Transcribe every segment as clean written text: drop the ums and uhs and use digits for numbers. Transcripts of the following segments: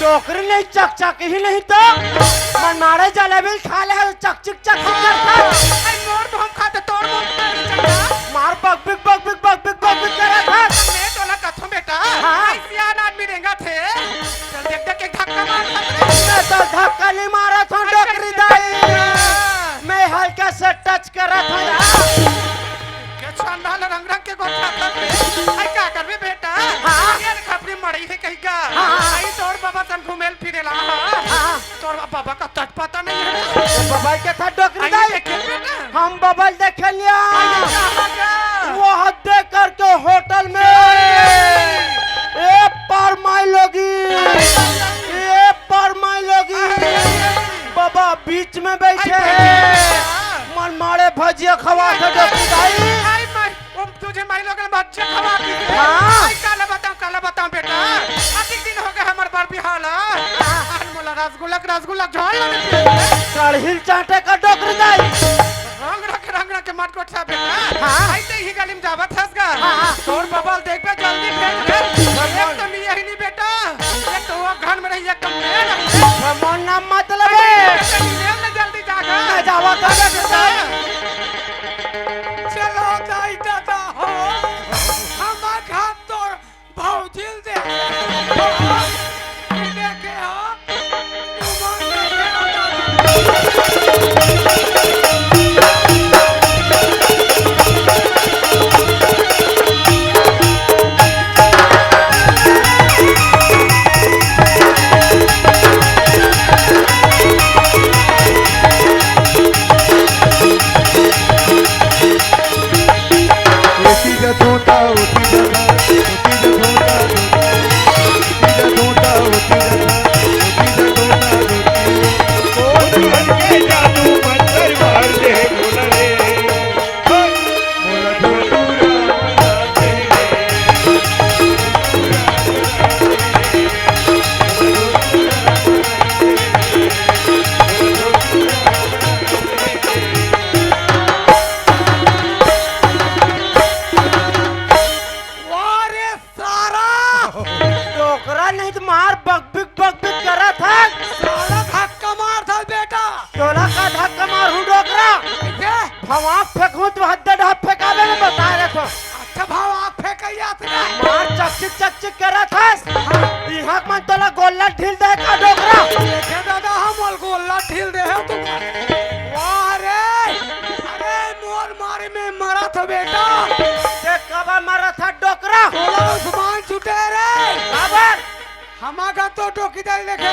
टोकरी नहीं चक ही नहीं तो मन मारे जलेबी खा ले चक करता मोर तो हम खाते तोड़ मार बग बिग करा था मैं तोला कथो बेटा सियान आदमी रहेगा थे चल देख देख के धक्का मार मैं तो धक्का नहीं मारा था टोकरी दाई मैं हल्का से टच करा था के छंदा रंग रंग के गोठा था आई क्या करबे बेटा ये खपरी मड़ी है कहीं का आई तोड़ बाबा तन घुमेल फिरेला तोड़ बाबा का तट पता नहीं है बबल के था टोकरी दाई हम बबल देख लिया वो हद करके होटल में ये पर माई लोगी बाबा बीच में बैठे मन मारे भजिया खवा के टोकरी दाई तुझे माई लोग बच्चे खवा दी हां काला बताऊं बेटा आखिर दिन हो गए हमर बार बिहाल मोला रसगुल्ला झोल चढ़िल चाटे का टोकरी दाई रंग रख के मत कोठा बेटा ऐसे ही गली में जावत हसगा तोर बबल देख पे जल्दी भेज एक तो नहीं यही नहीं बेटा एक तो वो घर में रही एक तो मैं मन ना मतलब है जल्दी जागा जावा का चलो दाई दादा हो हम खाम तोर भौजिल दे देखे हो चक करा था यहाँ मन तोला गोल्ला ढील दे का डोकरा देखे दादा हम गोल्ला ढील दे हो तू वाह रे अरे मोर मारे में मरा था बेटा देख कब मरा था डोकरा बोला उस्मान छूटे रे खबर हमारा तो डोकी दाल देखे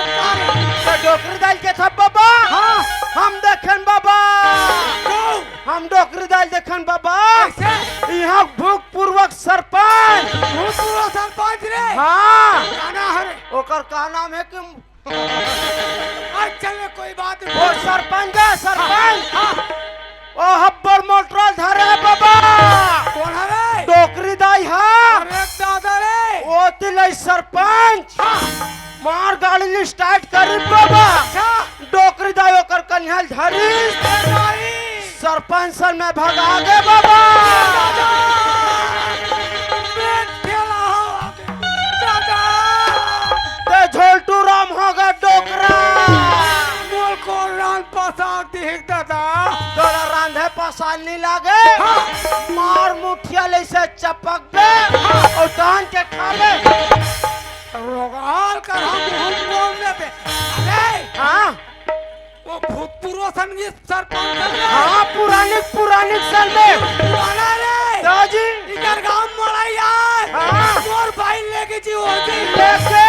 तो डोकरी दाल के था बाबा हाँ हम देखन बाबा हम डोकरी दाल देखन बाबा यहाँ भूतपूर्वक सरपंच रे हाँ गाना है ओकर का नाम है कि चले कोई बात नहीं वो सरपंच है सरपंच ओ हब्बर मोटर धरे है बाबा कौन है रे डोकरी दाई है अरे दादा रे ओ तिले सरपंच मार गाड़ी स्टार्ट करी बाबा डोकरी दाई ओकर कन्हल धरी सरपंच सर में भगा गए बाबा ते झोलटू राम हो गए डोकरा मोल को रान पसार देख दादा तोरा रांधे पसाल नहीं लागे मार मुठिया ले से चपक दे और टान के खावे रोगाल कर हम बोल लेते अरे हाँ वो भूतपूर्व संगीत सरपंच हाँ पुरानी साल में पुराना रे दादी इधर गांव मरा यार हाँ मोर भाई लेके जी होती लेके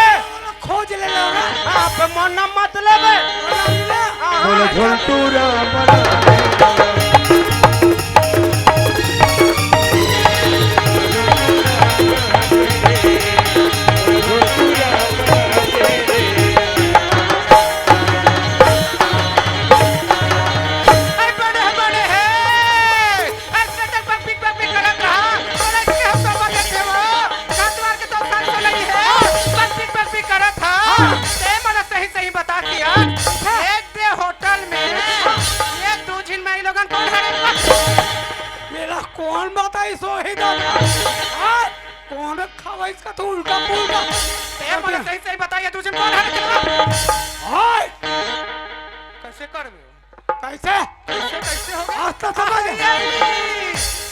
खोज ले लो ना हाँ पे मन्ना मतलब है बोलो झोलटू राम सो ही दो कौन रखा हुआ इसका तो उल्टा पुल्टा ए मला सही सही बताइए तुझे कौन है निकलवा हाय कैसे करबे कैसे कैसे कैसे होगा आज तो समझ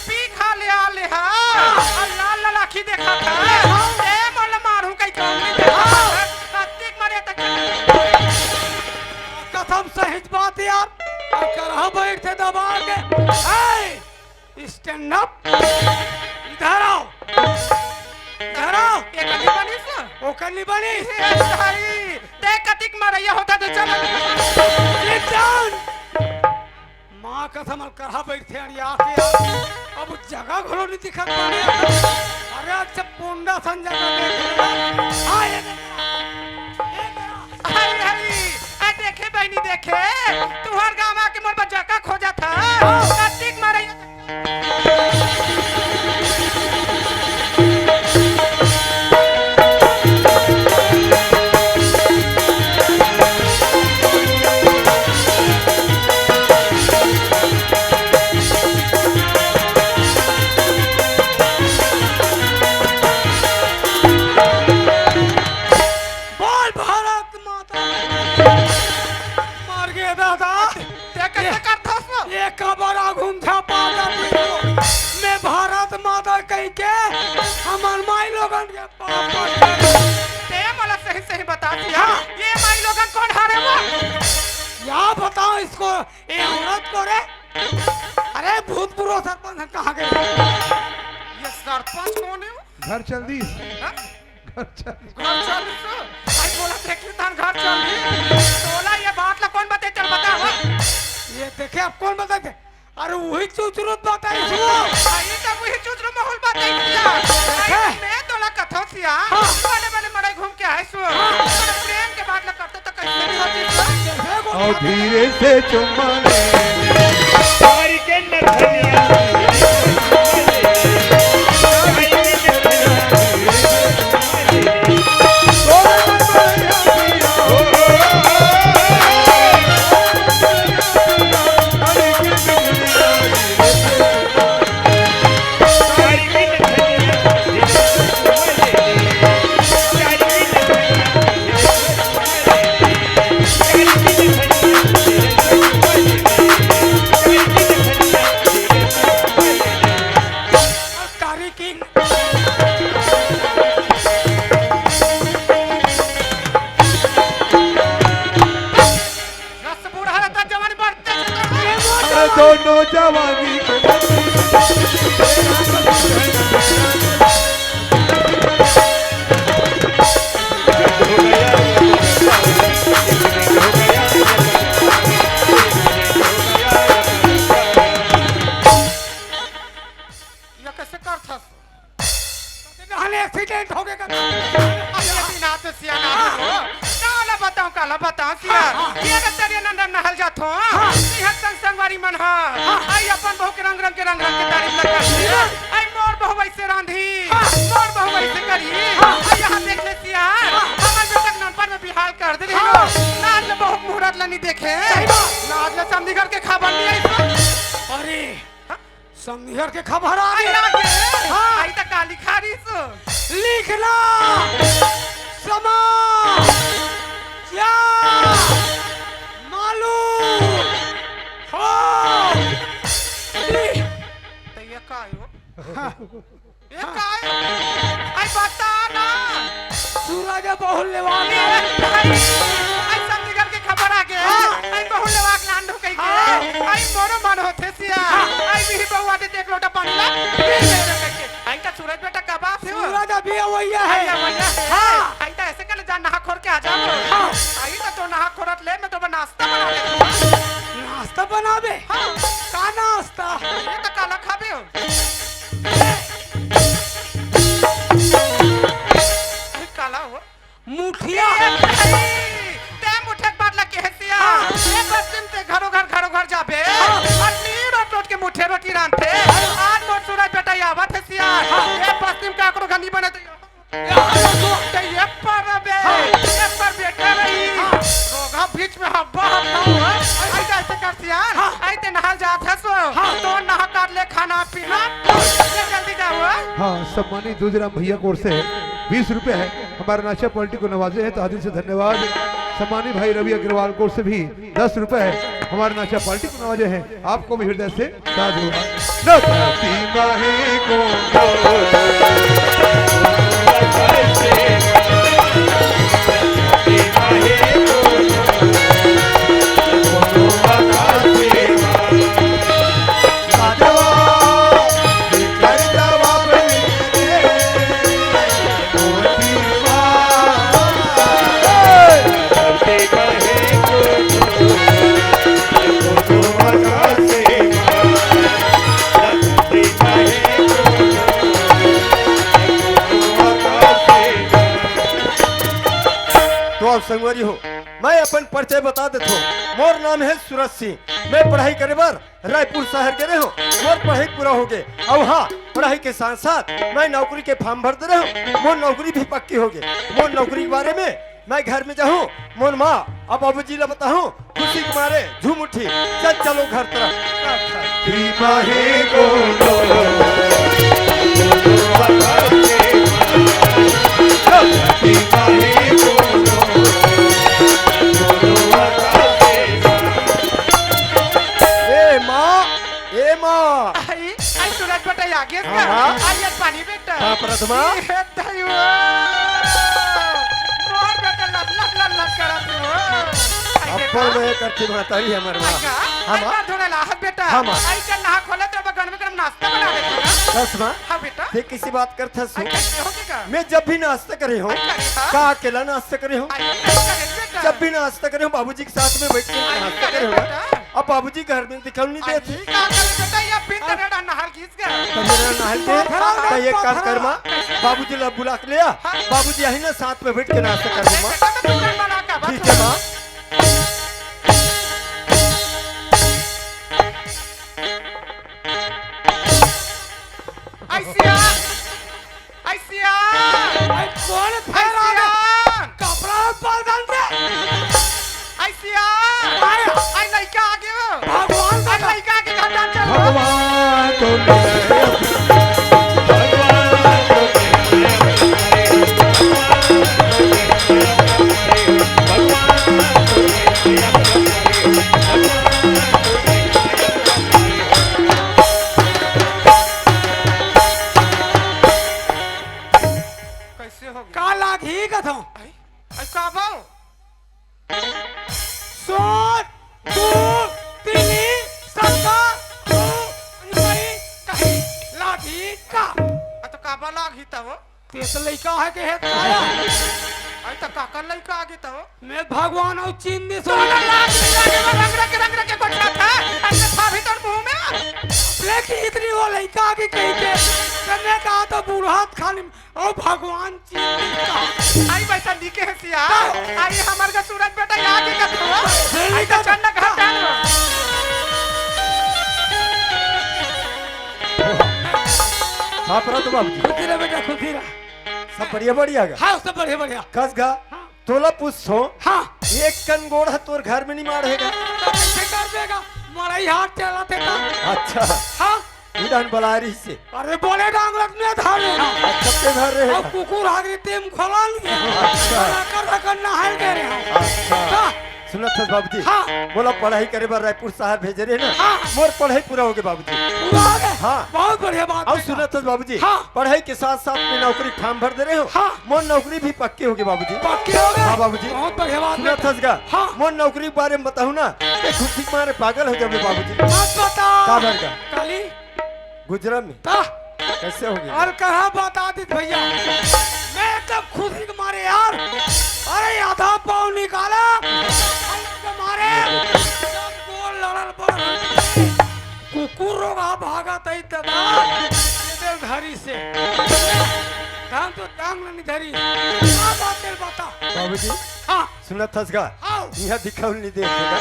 पी खा ले हा और लाल लाल आँखी देखा था ए मला मारू कई काम नहीं देखा कत्तिक मरे तक कसम सही बात यार करहा बैठ से दबा के हे स्टैंड अप इधर आओ इधर आओ ये कभी बनी सो वो करनी बनी भाई ते कत्तिक मरैया होता तो चल Sit down! माँ कसम करहा बैठे अड़िया के अब जगह घोलो नहीं दिखत पाने अरे अच्छा पोंडा संजय का देख हाँ ये हरी हरी आ देखे बहनी देखे तुहार गामा के मोर बच्चा का खोजा था कत्तिक मरैया बोल भारत माता मार गए दादा ते कैसे करता सो ये कबरा घूम छापा मैं भारत माता कह के हमार माई लोगन के पापा ते मला सही सही बता दिया ये माई लोगन कौन हारे वो या बताओ इसको ये औरत को रे अरे भूतपूर्व सरपंच कहाँ गए ये सरपंच कौन है घर चल दी हाँ? घर चल घर चल तो आई बोला देखी तान घर चल बोला ये बात ला कौन बताए चल बता वो ये देखे आप कौन बताते अरे वही चुचरुत बताई सो आई तब वही चुचरो माहौल बताई दिया आई मैं तो ला कथो सिया बड़े बड़े मड़ाई घूम के आए सो प्रेम के बात ला करते तो कैसे भी होती और धीरे से चुम्मा ले सारी के नथनिया रस बूढ़ा रहता जवानी बढ़ते दोनों जवानी के ये कैसे करता एक्सीडेंट हो गया ये बिना तो सियाना हो काला बताऊं सिया ये न तेरे नंदन नहल जातो सिंह संग संगवारी मन हा आई अपन बहू के रंग के तारीफ लगा आई मोर बहू वैसे रांधी मोर बहू वैसे करी आई यहां देख ले सिया हमर बेटक नंबर में बिहार कर दे रही नाच ले बहू मुहूर्त लनी देखे नाच ले चंडीगढ़ के खबर नहीं आई अरे समझर के खबर आ आई गई लागे आई त काली खारी सो लिखना समा क्या मालूम हो तो ये का ये का आई बता ना सूरज बहुल लेवानी आई चंडीगढ़ के खबर आ गए आई बहुल लेवाक नांडू कह के आई मोरो मन होथे सिया आई भी बउआ दे देख लोटा पानी ला आई का सूरज बेटा का बात है सूरज अभी वैया है हां आई तो ऐसे कर जा नहा खोर के आ जाओ आई तो नहा खोरत ले मैं तो नाश्ता बना ले नाश्ता बनावे हां का नाश्ता ये तो काला खाबे हो आई काला हो मुठिया ते मुठे बात लगे है सिया ये बस दिन ते घरो घर जाबे और नी रोट के मुठे रोटी रांधते आज मोर सूरज बेटा आवत है सिया ये पश्चिम का करो गंदी बने तो ये पर बेटा रही रोगा बीच में हब्बा हब्बा हुआ आई कैसे कर सिया आई ते नहा जात है सो तो नहा काट बदले खाना पीना ये जल्दी जाओ हाँ सम्मानित दूधराम भैया की ओर से 20 रुपए है हमारे नाचा पॉलिटी को नवाजे हैं तो दिल से धन्यवाद। सम्मानित भाई रवि अग्रवाल की ओर से भी 10 रुपए है हमारे नाचा पॉलिटी को नवाजे हैं। आपको भी हृदय से साधुवाद। संगवारी हो मैं अपन परिचय बता देता हूँ। मोर नाम है सूरज सिंह। मैं पढ़ाई करे बार रायपुर शहर के रहे हो। मोर पढ़ाई पूरा हो गए और हाँ पढ़ाई के साथ साथ मैं नौकरी के फॉर्म भर दे रहा हूँ। मोर नौकरी भी पक्की हो गई। मोर नौकरी के बारे में मैं घर में जाऊँ मोर माँ अब बाबू जी ला बताऊँ खुशी के मारे झूम उठी चलो घर सूरज बेटा आगे आइए पानी बेटा प्रथमा मोर बेटा लप लप लप लप करा तू अपर में करती मातारी हमारे मां हम थोड़ा लाहत बेटा आई चल नहा खोले तो गरम गरम नाश्ता बना देते बस मां हां बेटा देख किसी बात करता सु कैसे हो गया मैं जब भी नाश्ता करे हूं का अकेला नाश्ता करे हूं जब भी नाश्ता करे हूं बाबूजी के साथ में बैठ के नाश्ता करे हूं अब बाबूजी घर में दिखाई नहीं देते का कर बेटा ये पिंड रेडा नहर खींच गया मेरा नहल के तो ये काम करमा बाबूजी ला बुला के लिया बाबूजी यही ना साथ में बैठ के नाश्ता कर दूंगा ठीक है मां ऐसिया ऐसिया कौन फेरा कपड़ा पाल डाल दे ऐसिया आई लड़का आ गया भगवान आई लड़का के घर डाल चल भगवान तो कैसे हो गया काला घी कथो आई का बाऊ सोन दूध तिली सक्का नहीं कहीं लाठी का तो काबा लाग ही तब तेस लइका है के हेत आया आई तो काका लड़का आ गया तब मैं भगवान और चीन दे सो सोना लाग रंग के कोठा था अन्य था भीतर मुंह में लेकिन इतनी वो लइका की कही के करने कहा तो बूढ़ा खाली ओ भगवान चीन का आई बैठा लिखे है सिया आई हमार का सूरज बेटा यहाँ के कथो आई तो चन्ना घर डाल हां पर तो बाबूजी खुद रहा बेटा खुद ही रहा सब बढ़िया बढ़िया गा हाँ सब बढ़िया बढ़िया कस गा तोला पूछो हाँ एक कन गोड़ है तोर घर में नहीं मारेगा कैसे कर देगा मराई हाथ चला देगा अच्छा हाँ उड़ान बलारी से अरे बोले डांगलत में धारे अच्छा के घर रहे अब कुकुर आगरी तेम खोला लिया अच्छा। कर नहाल दे रहे अच्छा सुनत है बाबूजी हाँ। बोला पढ़ाई करे बार रायपुर शहर भेजे रहे ना हाँ। मोर पढ़ाई पूरा हो गया बाबूजी पूरा आ गए हाँ। बहुत बढ़िया बात और बेटा। सुनत है बाबूजी हाँ। पढ़ाई के साथ साथ में नौकरी फॉर्म भर दे रहे हो हाँ। मोर नौकरी भी पक्की होगी बाबूजी पक्की हो गए हाँ बाबूजी बहुत बढ़िया बात सुनत बेटा। है गा हाँ। मोर नौकरी के बारे में बताऊं ना कि खुशी के मारे पागल हो जाओगे बाबूजी मत बता का भर गा काली गुजरात में ता कैसे हो गया और कहा बता दी भैया मैं एकदम खुशी के मारे यार अरे आधा पाँव निकाला के मारे जब गोल लड़ल पर कुकुर रोगा भागा तई तदा इधर घरी से हम तो टांग नहीं धरी क्या बात है बता बाबूजी हाँ सुनत है गा आओ यहाँ दिखाओ नहीं देखेगा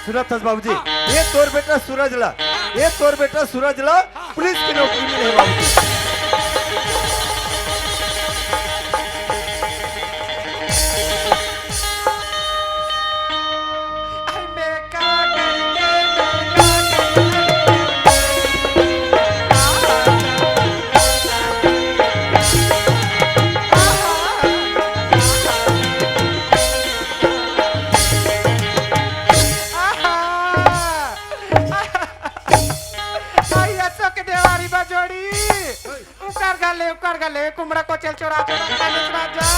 सुनत है बाबूजी ये तोर बेटा सूरज ला ये तोर बेटा सूरज ला पुलिस की नौकरी में है बाबूजी आई मैं का करके कुमड़ा को चल चोरा चोरा राजा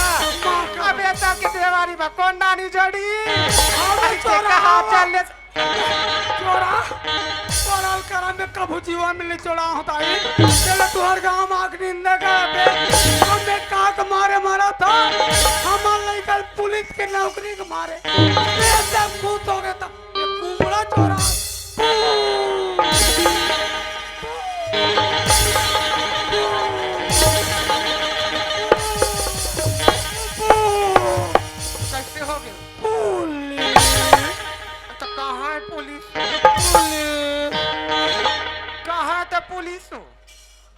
अबे साहब के देवारी बा कौन नानी जोड़ी ऐसे कहा चल ले चोरा चोरा करा में कभू जीवन में नहीं चोरा होता है चलो तुहर गांव आग निंदा कर बे हमने काक मारे मारा था हमार लेकर पुलिस के नौकरी के मारे एकदम खूत हो गया था ये कुमड़ा चोरा कैसे हो गए पुलिस तो कहाँ है पुलिस कहाँ तो पुलिस हो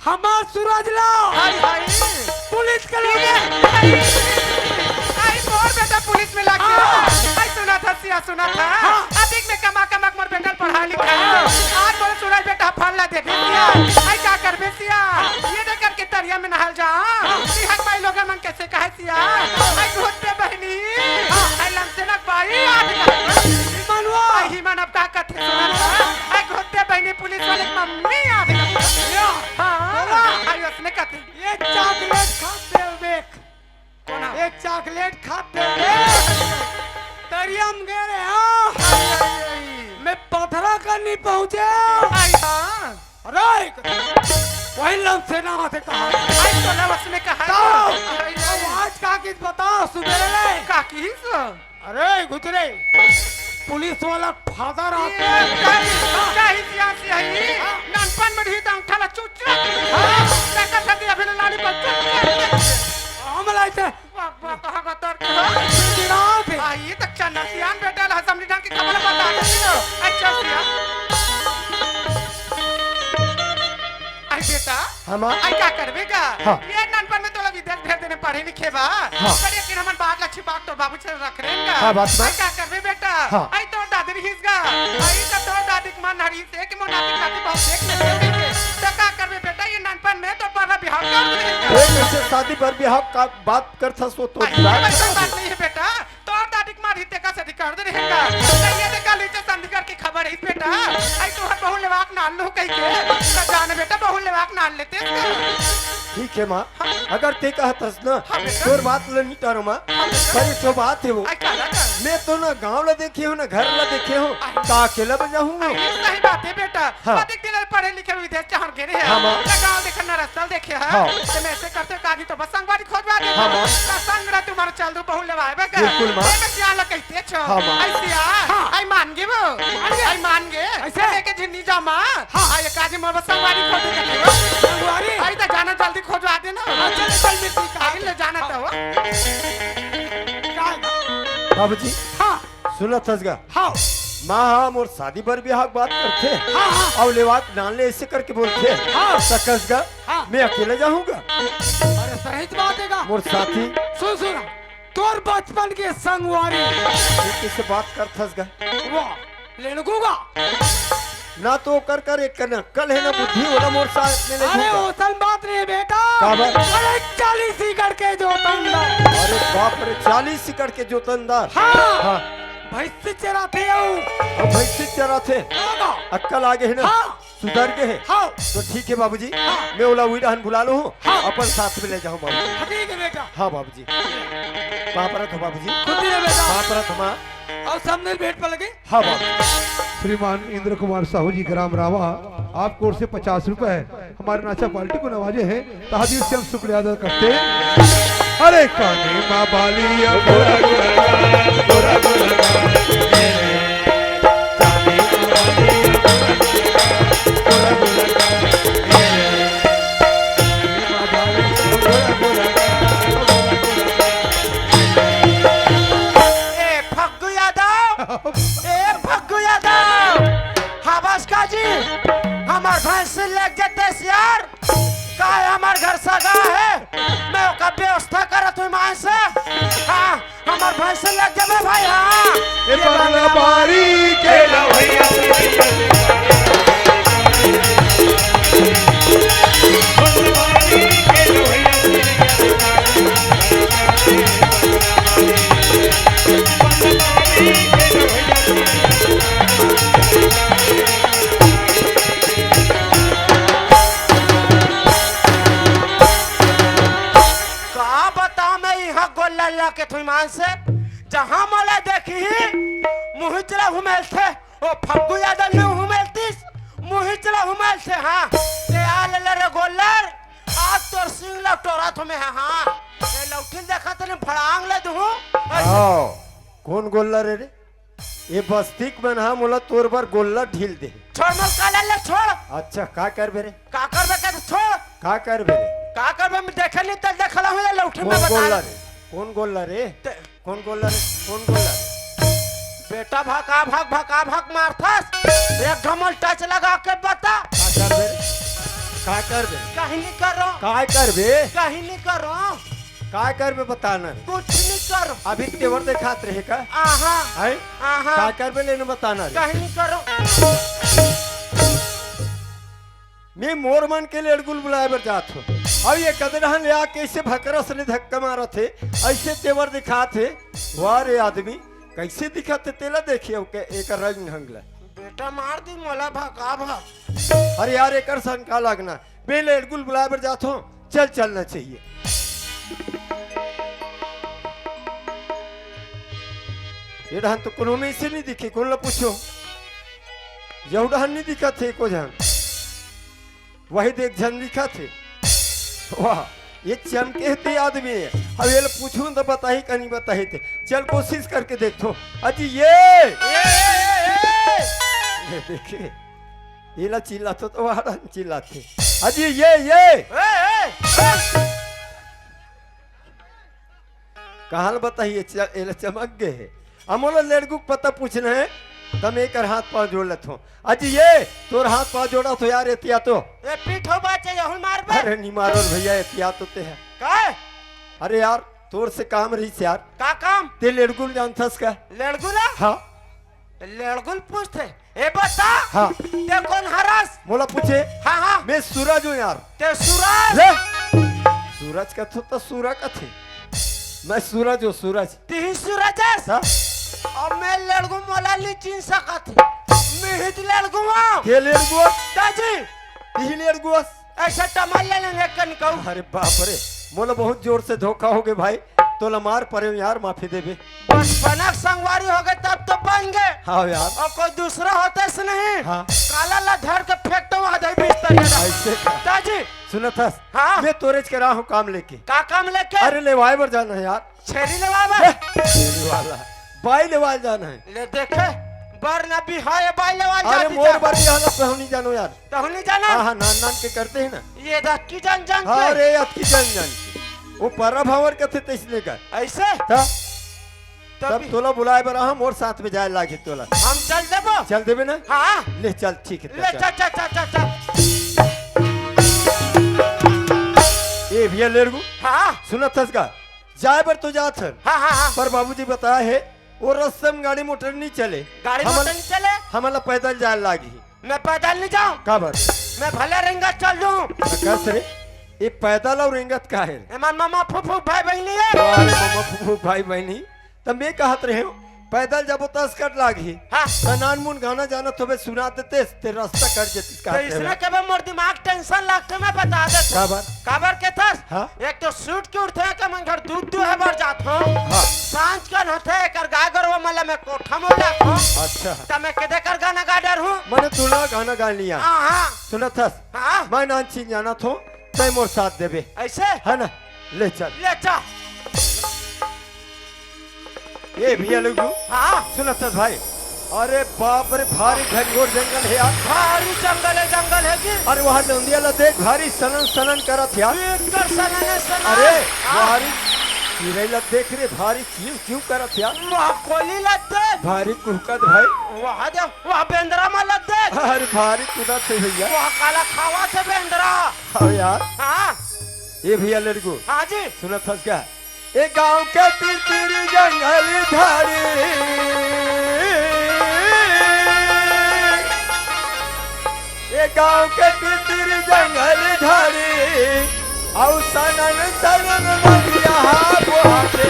हमार सूरज ला हाय हाय पुलिस के लोग आई मोर बेटा पुलिस में लग गया आई सुना था सिया सुना था अधिक में कमा कमा मोर बेटा पढ़ा लिखा आज मोर सूरज बेटा फल ला देखे सिया आई क्या कर बे सिया ये देख करके तरिया में नहाल जा सिहक भाई लोग मन कैसे कहे सिया आई घोटे बहनी आई लमसे लग भाई मनवा आई ही मन अब का कथे सुना आई घोटे बहनी पुलिस वाले मम्मी आ गई हां आई उसने कथे ये चॉकलेट खाते हो देख कौन है? एक चॉकलेट खाते हो देख तरियम गए रे हाँ मैं पथरा करनी पहुंचे आई हां अरे वही लम से ना आते कहा आई तो ना उसने कहा बताओ आई, अब आज का किस बताओ सुबेरे ले का किस अरे गुजरे पुलिस वाला फादर ये आते काहे सियासी है ननपन में ही तंग ठला चुचरा का सदी अभी लाली पर हम लाइते वाह वाह कहां का तर गिराते आई तक चन्ना सियान बेटा ला समझ ढंग की खबर बता दे अच्छा सिया आई बेटा हम आई क्या करबेगा हाँ। ये ननपन में तो लगी विदेश भेज देने पढ़े लिखे बा पर लेकिन हमन बात लच्छी बात तो बाबू से रख रहेंगा हाँ, बात बा। आई क्या करबे बेटा हाँ। आई तो दादी हिसगा आई तो तो दादी के मन हरी से कि मोर नाती नाती बहुत देख ले तो क्या करबे बेटा ये ननपन में तो पर बिहार कर देगा एक ऐसे शादी पर बिहार का बात कर था सो तो आई ऐसा बात नहीं है बेटा तो दादी के मार हिते का सदी कर दे रहेगा ये देखा लीचे संधिकर की खबर है बेटा आई तो हर बहु लेवाक नाल लो कह के तो जाने बेटा बहु लेवाक नाल लेते ठीक है माँ अगर ते कहतस ना हाँ, बेटा। तोर बात ल नहीं टारो माँ पर तो बात है वो आई काला कर मैं तो ना गांव ला देखे हूँ ना घर ला देखे हूँ का अकेला बजा हूँ ये सही बात है बेटा हाँ। अधिक दिन पढ़े लिखे विदेश चाहन गए हैं हाँ, माँ। गांव देखा न रसल देखे हैं हाँ। तो मैं ऐसे करते काजी तो बस संगवारी खोजवा दे हाँ, माँ। संग रे तुम्हारे चल दो बहु लेवाए बेगा बिल्कुल, माँ। मैं सिया ला कहते छो हाँ, माँ। आई सिया आई मान गे वो आई मान गे ऐसे? लेके झिन्नी जा मां आई काजी मोर बस संगवारी खोज के संगवारी आई तो जाना जल्दी खोजवा देना चल चल मिट्टी का आई ले जाना तो बाबूजी हाँ सुना थसगा हाँ माँ हाँ मोर शादी पर बिहार बात करते हाँ, हाँ। और लेवाक नाले ऐसे करके बोलते हाँ। सकसगा हाँ। मैं अकेला जाऊंगा अरे सही बात है का मोर साथी सुन सुन तोर बचपन के संगवारी किससे बात कर थसगा वाह लेणगूगा ना तो कर एक करना कल है ना बुद्धि होना मोर साथ में ले अरे जाऊंगा। ओसल बात नहीं बेटा का बात? अरे 40 ही करके जो तंदा अरे बाप रे 40 सिकड़ के जोतनदार हाँ हाँ भैंस चराते हो और भैंसी चरा थे होगा अक्कल आगे है ना हाँ। सुधर के है हाँ तो ठीक है बाबूजी मैं ओला हुई रहन बुला लो हूँ हाँ। अपन साथ में ले जाऊँ बाबूजी ठीक है बेटा हाँ बाबूजी कहाँ पर हो बाबूजी खुद ही है बेटा कहाँ पर हो माँ और सामने भेंट पर लगे हाँ बाबू श्रीमान इंद्र कुमार साहू जी ग्राम रावा आपको ओर से 50 रुपए हमारे नाचा पार्टी को नवाजे हैं तहदीर से हम शुक्रिया अदा करते हैं। अरे काने माँ बाली गोरा गोरा गोरा गोरा ए फग्गू यादव हवस का जी हमार भैंस से लग जाते यार का हमार घर सगा है मैं ओका व्यवस्था करत हुई मां से हाँ हमार भैंस से लग जाबे भाई हाँ ए बंगला बारी के लवैया यहाँ गोल्ला ला के तुम मान से जहाँ मोला देखी मुँह चला घुमेल थे ओ फग्गू यादव ने घुमेलतीस मुँह चला घुमेल थे हाँ ते आ ले रे गोल्लर आज तोर सिंह लौटोरा तुम्हें है हाँ ये लौटिल देखा तने फड़ांग ले दूँ आओ कौन गोल्ला रे ये बस्तिक में हाँ मोला तोर बार गोल्ला ढील दे छोड़ मत काले ले छोड़ अच्छा का कर बेरे का करबे के छोड़ का कर बेरे का करबे मैं देखे नहीं तल देखला हूँ लौटी में कौन बता गोल्ला रे कौन गोल्ला रे कौन गोल्ला रे कौन गोल्ला रे बेटा भका भक मारथस एक घमल टच लगा के बता का कर बेरे का कर बे कहीं नहीं करो का कर बे कहीं नहीं करो का कर बे बताना कुछ नहीं करो अभी तेवर दिखात रहे का आहा है आहा का कर बे लेने बताना रे कहीं नहीं करो मैं मोर मन के लिए अड़गुल बुलाए बर जात हो अब ये कदरहन ले आके ऐसे भकरस ने धक्का मारा थे ऐसे तेवर दिखा थे वाह रे आदमी कैसे दिखा थे तेला देखिए के एक रंग ढंगला बेटा मार दी मोला भका भक अरे यार एक सन का लगना बेले अड़गुल बुलाए बर जात हो चल चलना चाहिए ये डहन तो कोनो में इसे नहीं दिखे कौन ला पूछो यह डहन नहीं दिखा थे को जहां वही देख जन दिखा थे वाह ये चमके थे आदमी है अब ये पूछूं तो बताही का नहीं बताही थे चल कोशिश करके देखो अजी ये देखिए ये ला चिल्ला तो वहां चिल्लाते अजी ये कहां बताइए चमक गए है अमोला लड़कू पता पूछना है तम एक हाथ पांव जोड़ लेते हो अजी ये तोर हाथ पांव जोड़ा तो यार एतिया तो ए पीठो बाचे यहुन मार बे अरे नहीं मारो भैया एतिया तो ते है का अरे यार तोर से काम रही से यार का काम ते लड़कुल जानथस का लड़गुला हाँ लड़गुल पूछते ए बता हाँ ते कौन हरस मोला पूछे हाँ हाँ मैं सूरज हूँ यार ते सूरज ले सूरज का तो सूरज का थे मैं सूरज हूँ सूरज ती सूरज है हाँ अब मैं लड़गू मोला ली चीन सकत मैं हित लड़गू के लड़कुआ दादी यही लड़कुआ ऐसा टमाल ले लेंगे कन कहूँ अरे बाप रे मोला बहुत जोर से धोखा हो गए भाई तो लमार परे यार माफी देबे बचपना संगवारी हो गए तब तो बन गए हाँ यार और कोई दूसरा होता है नहीं हाँ काला ला धर के फेंक दो वहाँ दे बिस्तर ऐसे दादी सुना था हाँ मैं तोरेज करा हूँ काम लेके का काम लेके अरे लेवाए बर जाना है यार छेरी लेवा तेरी वाला बाई लेवाल जाना है ले देखे बर न भी है बाई लेवा अरे मोर बार यहाँ पे नहीं जानो यार तो नहीं जाना हाँ नान नान के करते हैं ना ये दक्की जान जान के अरे अतकी जान जान के वो परा भावर कथे तेसने का ऐसे था तब तब तोला बुलाए बर हम और साथ में जाए लागे तोला हम चल देबो चल देबे ना हाँ ले चल ठीक है ले चल चल चल चल चल ये भैया लेरगु हाँ सुना थस का जाए बर तो जात हन हाँ हाँ हाँ पर बाबूजी बताया है वो रस्तम गाड़ी मोटर नहीं चले गाड़ी मोटर नहीं चले हमला पैदल जाए लागी मैं पैदल नहीं जाऊँ का बर मैं भले रिंगा चल दूँ कस रे ये पैदल और रिंगत का है एमान मामा फूफू भाई बहनी है अरे मम्मा फूफू भाई बहनी तब मैं कहत रहे हो पैदल जब तस कट लागी हाँ नान मुन गाना जाना तो सुना देते ते रास्ता कट जेती तो कहते इसमें हैं कभी मोर दिमाग टेंशन लगते मैं बता देता का बात काबर के थस हाँ? एक तो सूट के उठते हैं कि मैं घर दूध दुहे बर जात हूँ हाँ सांझ कर होते हैं कर गाय गरवा मला मैं कोठा में लाख हूँ अच्छा तब मैं किधर कर गाना गा डर हूँ मैंने तुला गाना गा लिया हाँ सुना थस हाँ मैं नान छीन जाना थो तय मोर साथ देबे ऐसे है ना ले चल ले जा ये भैया लोग हाँ सुना थस भाई अरे बाप रे भारी घनघोर जंगल है यार भारी जंगल है जी अरे वहाँ नंदिया ला देख भारी सनन सनन करत यार कर सनने सना अरे भारी चिड़ै ला देख रे भारी क्यों क्यों करत यार वहाँ कोली लद्दे भारी कुहकत भाई वहाँ दे वहाँ बेंद्रा में लद्दे अरे भारी कुदत है भैया वहाँ काला खावा से बेंद्रा हाँ यार हाँ ये भैया लड़को हाँ जी सुना फंस गया एक गांव के तीर जंगल धारी एक गांव के तीर जंगल धारी और सनन सनन नदिया बोहाते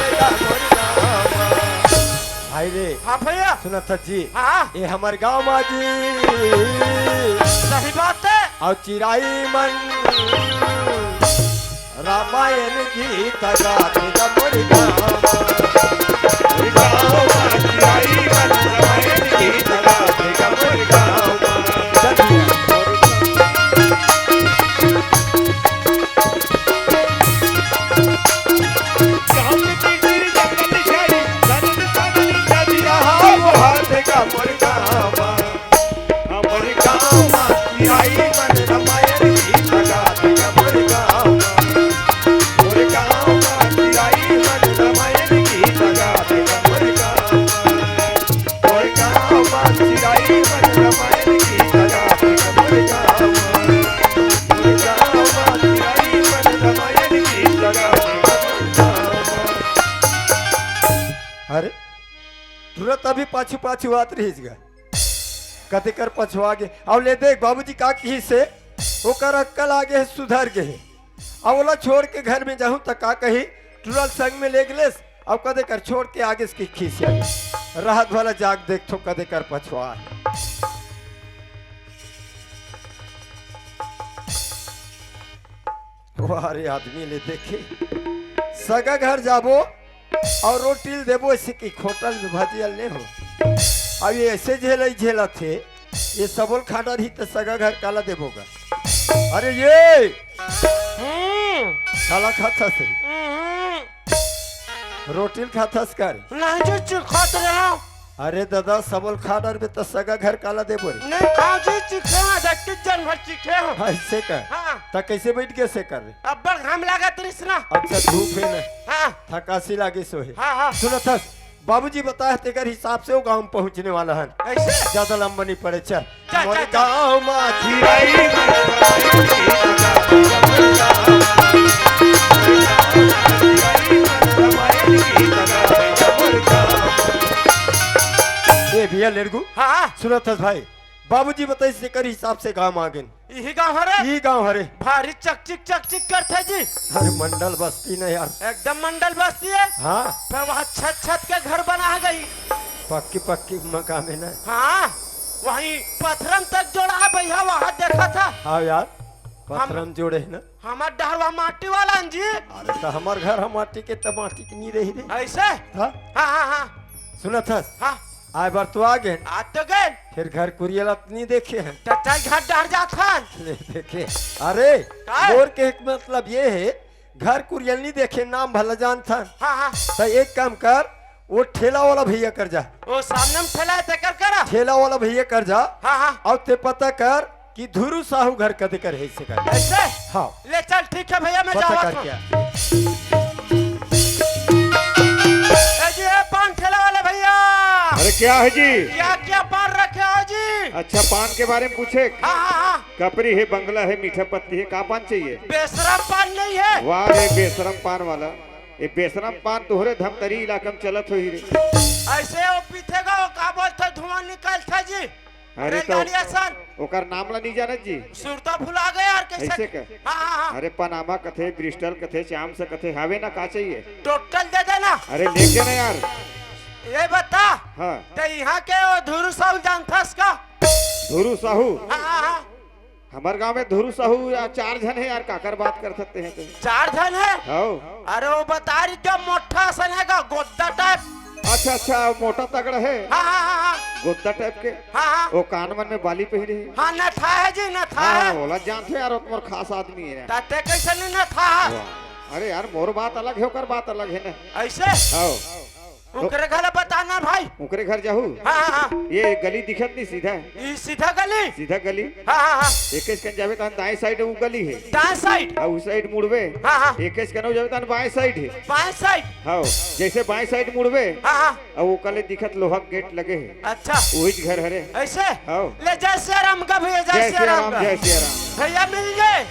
भाई रे हाँ भैया सुना था जी हाँ ये हमारे गांव में जी सही बात है और चिराई मन रामायण गीत गाते गा मोर गाँव अरे तुरंत अभी पाछू पाछू आत रही गए कते कर पछुआ गे अब ले देख बाबूजी का कही से ओकर अक्कल आगे है सुधर गए अब ओला छोड़ के घर में जाऊं तक का कही तुरंत संग में ले गलेस अब कदे कर छोड़ के आगे इसकी खींचिया राहत वाला जाग देख तो कदे कर पछुआ है वारे आदमी ले देखे सगा घर जाबो और रोटी देबो ऐसे की खोटल में भजियल नहीं हो अब ये ऐसे झेला थे ये सबल खाना रही तो सगा घर काला देबोगा अरे ये काला खाता से रोटी खातास कर नहीं जी खात रहा अरे दादा सबल खाना में तो सगा घर काला देबो रे नहीं खाओ जी चिखे दक्ति जन भर चिखे हो ऐसे कर हाँ ता कैसे बैठ के से कर रे अब बड़ घाम लगा तृष्णा अच्छा धूप है ना हाँ थकासी लागे सो है हाँ हाँ सुनो थस बाबूजी बताया तेकर हिसाब से वो गांव में पहुंचने वाला है ऐसे ज्यादा लंबा नहीं पड़े चल चल, मोर चल। गांव में खीराई ये भैया लड़कू हाँ हाँ सुनो थस भाई बाबूजी बताई से कर हिसाब से गांव आ गए यही गाँव हरे ये गांव हरे भारी चकचिक करते जी अरे मंडल बस्ती न यार एकदम मंडल बस्ती है हाँ फिर वहाँ छत छत के घर बना गई पक्की पक्की मकान है ना हाँ वहीं पथरम तक जोड़ा है भैया वहाँ देखा था हाँ यार पत्थरम जोड़े है ना हमार डहरवा माटी वाला जी अरे तो हमार घर हम माटी के तब माटी की नहीं रही रे ऐसे हाँ हाँ हाँ हाँ सुना था हाँ आए बार तो आ गए आज तो गए फिर घर कुरियल नहीं देखे हैं टट्टा घर डर जाता ले देखे अरे काय? और के एक मतलब ये है घर कुरियल नहीं देखे नाम भला जान था हाँ हाँ तो एक काम कर वो ठेला वाला भैया कर जा वो सामने में फैलाए ते कर करा ठेला वाला भैया कर जा हाँ हाँ और ते पता कर कि धुरु साहू घर कदे कर है से कर ऐसे हाँ ले चल ठीक है भैया मैं पता जावा कर था क्या ए जी ये पान ठेला वाले भैया अरे क्या है जी? क्या क्या पान रखे हो जी अच्छा पान के बारे में पूछे? हाँ हाँ हाँ कपरी है, बंगला है, मीठा पत्ती है, का पान चाहिए? बेशरम पान नहीं है वाह रे बेशरम पान वाला, ये बेशरम पान तोहरे धमतरी इलाका में चलत हुई रे। ऐसे वो पीतेगा वो का बोलते धुआं निकलता जी अरे तो रेलगाड़ी आसान ओकर नाम ला नहीं जानत जी? सुरता भुला गए यार कैसे ऐसे का? हाँ हाँ हाँ अरे पनामा कथे, ब्रिस्टल कथे, चाम से कथे, हावे ना का चाहिए? टोटल दे देना अरे लेके जाना यार। ये बता हाँ तो यहाँ के वो धुरु साहू जानता का धुरु साहू, हाँ हाँ हाँ हमारे गांव में धुरु साहू या 4 जन है यार, काकर बात कर सकते हैं तुम? 4 जन है हाँ अरे वो बता रही जो मोटा सन है का गोद्दा टाइप अच्छा अच्छा मोटा तगड़ा है, हाँ हाँ हाँ हाँ गोद्दा टाइप के, हाँ हाँ वो कान मन में बाली पहने है। हाँ न था है जी न था हाँ है बोला जानते यार, वो तुम्हारा खास आदमी है। ताते कैसे नहीं न था है वाह। अरे यार मोर बात अलग है, ओकर बात अलग है ना। ऐसे आओ ओकरे घर बताना भाई ओकरे घर जाहू, हाँ हाँ हाँ ये गली दिखत नहीं सीधा, ये सीधा गली सीधा गली हाँ हाँ हाँ एक कन जावे तन दाएं साइड वो गली है, दाएं साइड और उस साइड मुड़वे हाँ हाँ एक कन जावे तन बाएं साइड है। बाएं साइड हाँ जैसे बाएं साइड मुड़वे हाँ हाँ और वो कले दिखत लोहा के गेट लगे है, अच्छा वही घर हरे। ऐसे हाँ ले जय श्री राम का भैया जय जय श्री श्री राम राम, का जय श्री राम। भैया मिल गए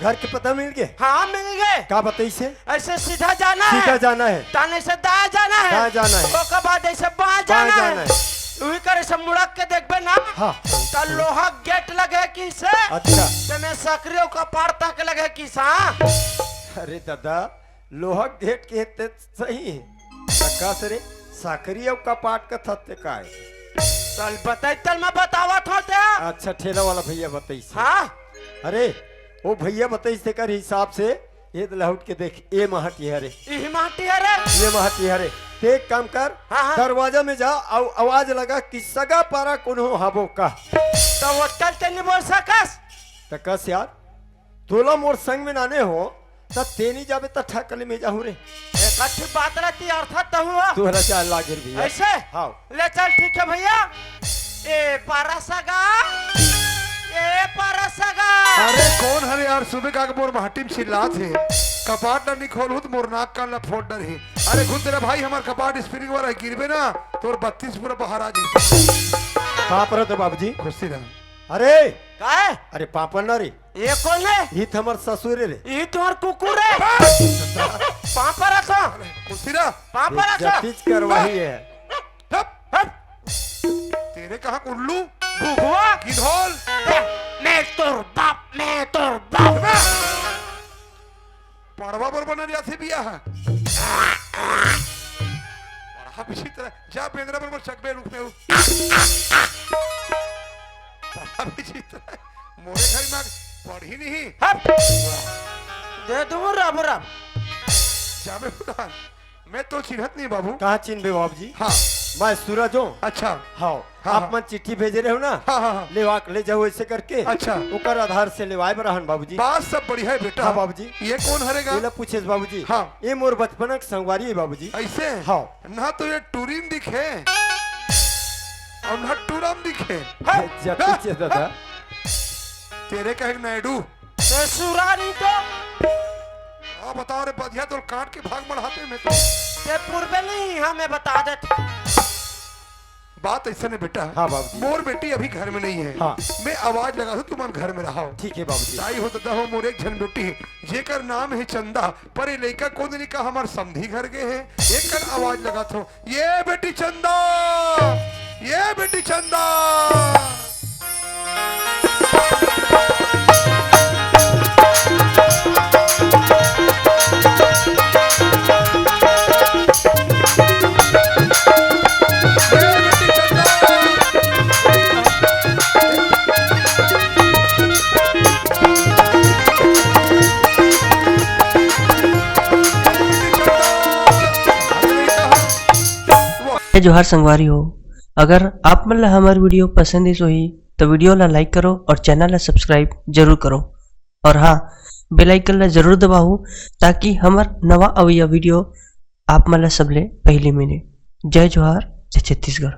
घर के पता मिल गए हाँ मिल गए का बताई से ऐसे सीधा जाना है सीधा जाना है ताने से दाएं जाना है दाएं जाना है। ओकर बाद ऐसे बाएं बाएं जाना जाना है है। वही करे से मुड़क के देखबे ना हाँ तो लोहा गेट लगे की से अच्छा तेमे सक्रिय का पार तक लगे की सा अरे दादा लोहा गेट के ते सही है का से रे साकरी और कपाट का थत्ते का है चल बताई तल मैं बतावत होते अच्छा ठेला वाला भैया बताई से हाँ अरे वो भैया बताई से कर हिसाब से ये तो लहुट के देख, ये महटी हरे, यही माटी है रे। ये महटी हरे। ते एक काम कर, हाँ, हाँ। दरवाजा में जा और आवाज लगा कि सगा पारा कोनो हबो का। तो वो चलते नहीं बोल सकस। त कस यार, तोला मोर संग में नाने हो त तेनी जाबे त ठाकले में जाहू रे। एक अच्छी बात रहती अर्थात तो हुआ तोहरा चाल लागिर भी ऐसे। हाँ ले चल ठीक है भैया। ए पारा सगा, ए पारा सगा। अरे कौन हरे यार, सुबह का मोर माटी में चिल्ला थे, कपाट ना निखोल तो मोर नाक का लफोट डर है। अरे खुद तेरा भाई हमार कपाट स्प्रिंग वाला गिरबे ना तोर 32 पूरा बाहर आ जी। कहाँ पर हो तो बाबूजी? खुशी रहा। अरे का है? अरे पापा ना रे, ये कौन है? ही हमर ससुर रे। ये तुम्हार कुकुर है। पापा रखो, खुशी रहा। पापा रखो। जतीज करवाही है। ठप। हट। तेरे कहाँ उल्लू बुगवा। गिधौल। मैं तोर बाप। पड़वा बरबा न जाते बिया है। बड़ा पीछे तरह जा बेंद्रा बरबर चकबे रुक में बड़ा पीछे तरह मोरे घर में पढ़ी नहीं। हट। दे दूँ रब रब। जाबे खुदा मैं तो चिन्हत नहीं बाबू। कहाँ चिन्ह बाबूजी? हाँ मैं सूरज हूँ। अच्छा हाँ हाँ, आप मन चिट्ठी भेजे रहे हो ना, हाँ हाँ हाँ ले जाओ ऐसे करके। अच्छा। ओकर आधार से लेवाए बरहन बाबूजी। बात सब बढ़िया है बेटा। हाँ बाबूजी। ये कौन हरेगा? ये पूछे बाबूजी। हाँ। ये मोर बचपन के संगवारी है बाबूजी। ऐसे हाँ। ना तो ये टूरिन दिखे और ना टूरम दिखे। जती दादा तेरे कहे नायडू ससुरारी तो हाँ बताओ रे बधिया तो काट के भाग बढ़ाते में तो ते पूर्वे नहीं हमें बता देते। बात ऐसा नहीं बेटा। हाँ बाबूजी। मोर बेटी अभी घर में नहीं है। हाँ। मैं आवाज लगा दूं तुम घर में रहो। ठीक है बाबूजी। ताई हो तो दहो मोर एक झन बेटी जेकर नाम है चंदा, पर ये लड़का कौन नहीं का हमार समधी घर के है। एक कर आवाज लगा थो, ये बेटी चंदा, ये बेटी चंदा। जोहार संगवारी हो, अगर आप मन ला हमार वीडियो पसंद है सोही तो वीडियो ला लाइक करो और चैनल ला सब्सक्राइब जरूर करो। और हाँ, बेल आइकन ला जरूर दबाओ ताकि हमार नवा अवैया वीडियो आप मन ला सबले पहले मिले। जय जोहार, जय छत्तीसगढ़।